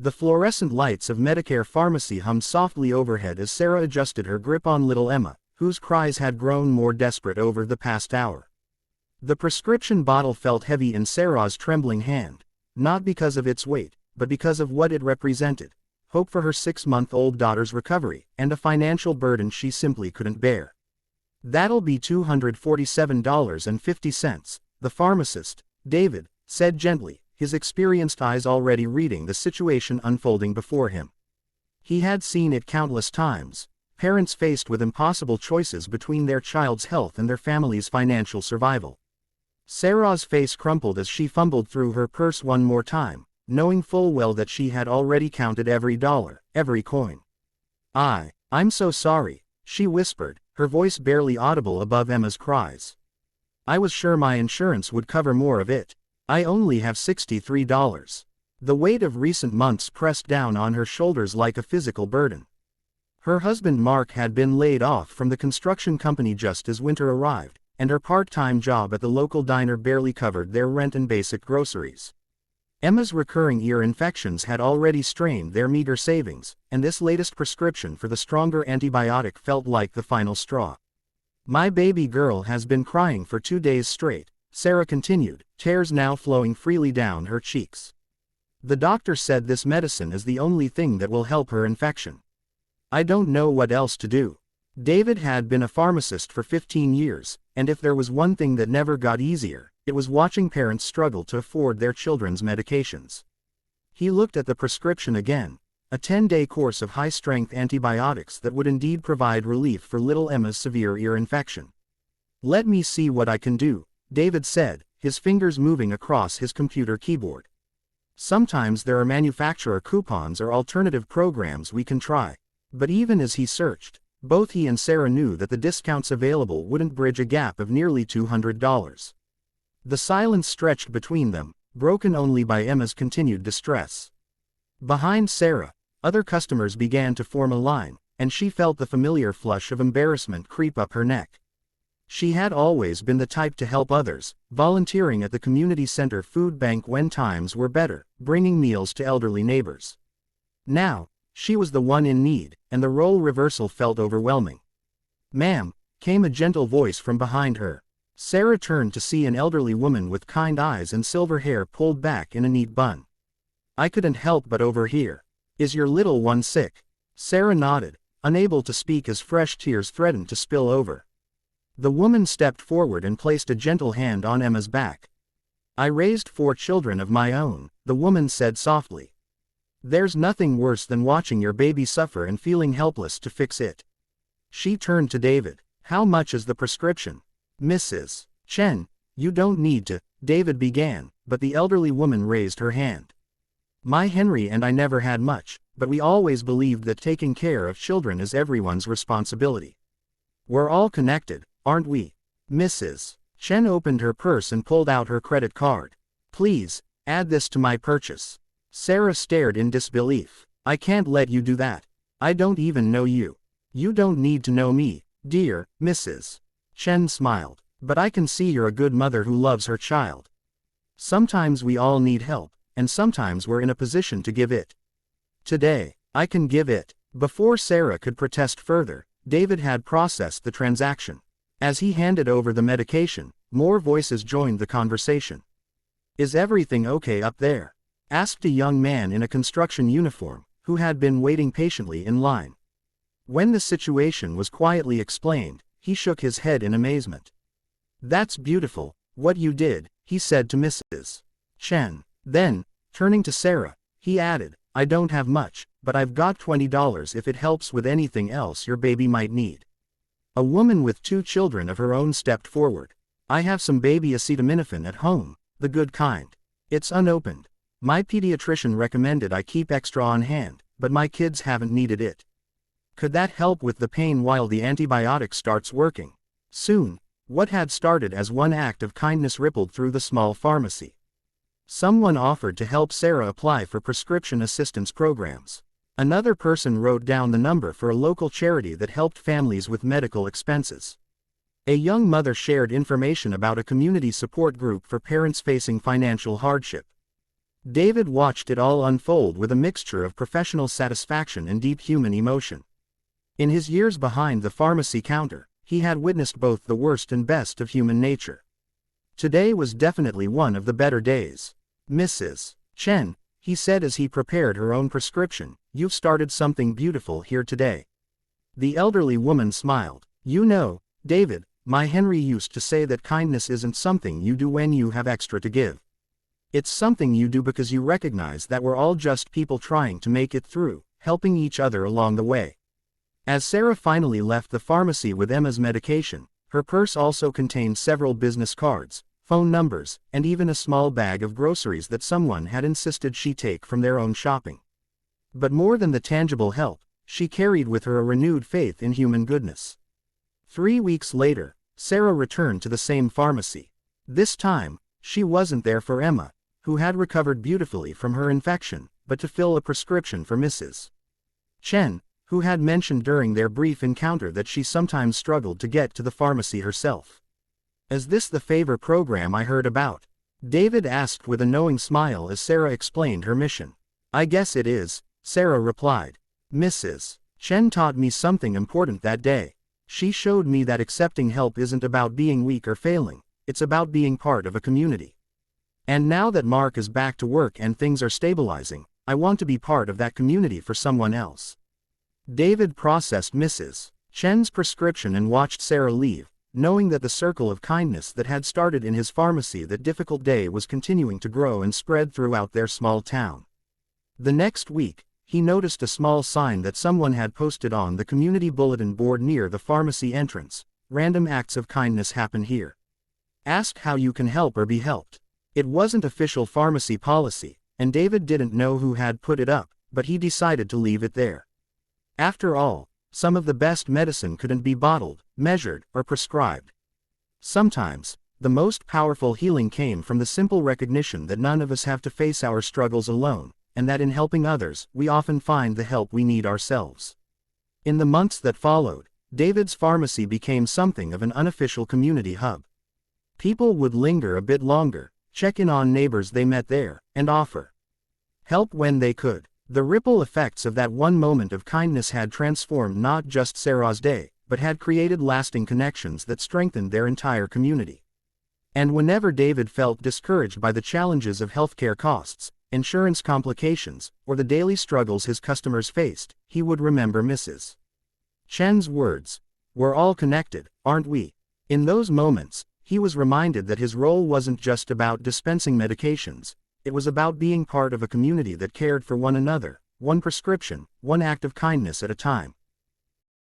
The fluorescent lights of Medicare Pharmacy hummed softly overhead as Sarah adjusted her grip on little Emma, whose cries had grown more desperate over the past hour. The prescription bottle felt heavy in Sarah's trembling hand, not because of its weight, but because of what it represented: hope for her 6-month-old daughter's recovery, and a financial burden she simply couldn't bear. "That'll be $247.50, the pharmacist, David, said gently, his experienced eyes already reading the situation unfolding before him. He had seen it countless times: parents faced with impossible choices between their child's health and their family's financial survival. Sarah's face crumpled as she fumbled through her purse one more time, knowing full well that she had already counted every dollar, every coin. I'm so sorry," she whispered, her voice barely audible above Emma's cries. "I was sure my insurance would cover more of it. I only have $63. The weight of recent months pressed down on her shoulders like a physical burden. Her husband Mark had been laid off from the construction company just as winter arrived, and her part-time job at the local diner barely covered their rent and basic groceries. Emma's recurring ear infections had already strained their meager savings, and this latest prescription for the stronger antibiotic felt like the final straw. "My baby girl has been crying for 2 days straight," Sarah continued, tears now flowing freely down her cheeks. "The doctor said this medicine is the only thing that will help her infection. I don't know what else to do." David had been a pharmacist for 15 years, and if there was one thing that never got easier, it was watching parents struggle to afford their children's medications. He looked at the prescription again: a 10-day course of high-strength antibiotics that would indeed provide relief for little Emma's severe ear infection. "Let me see what I can do," David said, his fingers moving across his computer keyboard. "Sometimes there are manufacturer coupons or alternative programs we can try." But even as he searched, both he and Sarah knew that the discounts available wouldn't bridge a gap of nearly $200. The silence stretched between them, broken only by Emma's continued distress. Behind Sarah, other customers began to form a line, and she felt the familiar flush of embarrassment creep up her neck. She had always been the type to help others, volunteering at the community center food bank when times were better, bringing meals to elderly neighbors. Now, she was the one in need, and the role reversal felt overwhelming. "Ma'am," came a gentle voice from behind her. Sarah turned to see an elderly woman with kind eyes and silver hair pulled back in a neat bun. "I couldn't help but overhear. Is your little one sick?" Sarah nodded, unable to speak as fresh tears threatened to spill over. The woman stepped forward and placed a gentle hand on Emma's back. "I raised 4 children of my own," the woman said softly. "There's nothing worse than watching your baby suffer and feeling helpless to fix it." She turned to David. "How much is the prescription?" "Mrs. Chen, you don't need to," David began, but the elderly woman raised her hand. "My Henry and I never had much, but we always believed that taking care of children is everyone's responsibility. We're all connected, aren't we?" Mrs. Chen opened her purse and pulled out her credit card. "Please, add this to my purchase." Sarah stared in disbelief. "I can't let you do that. I don't even know you." "You don't need to know me, dear Mrs. Chen smiled. "But I can see you're a good mother who loves her child. Sometimes we all need help, and sometimes we're in a position to give it. Today, I can give it." Before Sarah could protest further, David had processed the transaction. As he handed over the medication, more voices joined the conversation. "Is everything okay up there?" asked a young man in a construction uniform, who had been waiting patiently in line. When the situation was quietly explained, he shook his head in amazement. "That's beautiful, what you did," he said to Mrs. Chen. Then, turning to Sarah, he added, "I don't have much, but I've got $20 if it helps with anything else your baby might need." A woman with 2 children of her own stepped forward. "I have some baby acetaminophen at home, the good kind. It's unopened. My pediatrician recommended I keep extra on hand, but my kids haven't needed it. Could that help with the pain while the antibiotic starts working?" Soon, what had started as one act of kindness rippled through the small pharmacy. Someone offered to help Sarah apply for prescription assistance programs. Another person wrote down the number for a local charity that helped families with medical expenses. A young mother shared information about a community support group for parents facing financial hardship. David watched it all unfold with a mixture of professional satisfaction and deep human emotion. In his years behind the pharmacy counter, he had witnessed both the worst and best of human nature. Today was definitely one of the better days. "Mrs. Chen," he said as he prepared her own prescription, "you've started something beautiful here today." The elderly woman smiled. "You know, David, my Henry used to say that kindness isn't something you do when you have extra to give. It's something you do because you recognize that we're all just people trying to make it through, helping each other along the way." As Sarah finally left the pharmacy with Emma's medication, her purse also contained several business cards, phone numbers, and even a small bag of groceries that someone had insisted she take from their own shopping. But more than the tangible help, she carried with her a renewed faith in human goodness. 3 weeks later, Sarah returned to the same pharmacy. This time, she wasn't there for Emma, who had recovered beautifully from her infection, but to fill a prescription for Mrs. Chen, who had mentioned during their brief encounter that she sometimes struggled to get to the pharmacy herself. "Is this the favor program I heard about?" David asked with a knowing smile as Sarah explained her mission. "I guess it is," Sarah replied. "Mrs. Chen taught me something important that day. She showed me that accepting help isn't about being weak or failing, it's about being part of a community. And now that Mark is back to work and things are stabilizing, I want to be part of that community for someone else." David processed Mrs. Chen's prescription and watched Sarah leave, knowing that the circle of kindness that had started in his pharmacy that difficult day was continuing to grow and spread throughout their small town. The next week, he noticed a small sign that someone had posted on the community bulletin board near the pharmacy entrance: "Random acts of kindness happen here. Ask how you can help or be helped." It wasn't official pharmacy policy, and David didn't know who had put it up, but he decided to leave it there. After all, some of the best medicine couldn't be bottled, measured, or prescribed. Sometimes, the most powerful healing came from the simple recognition that none of us have to face our struggles alone, and that in helping others, we often find the help we need ourselves. In the months that followed, David's pharmacy became something of an unofficial community hub. People would linger a bit longer, check in on neighbors they met there, and offer help when they could. The ripple effects of that one moment of kindness had transformed not just Sarah's day, but had created lasting connections that strengthened their entire community. And whenever David felt discouraged by the challenges of healthcare costs, insurance complications, or the daily struggles his customers faced, he would remember Mrs. Chen's words: "We're all connected, aren't we?" In those moments, he was reminded that his role wasn't just about dispensing medications. It was about being part of a community that cared for one another, one prescription, one act of kindness at a time.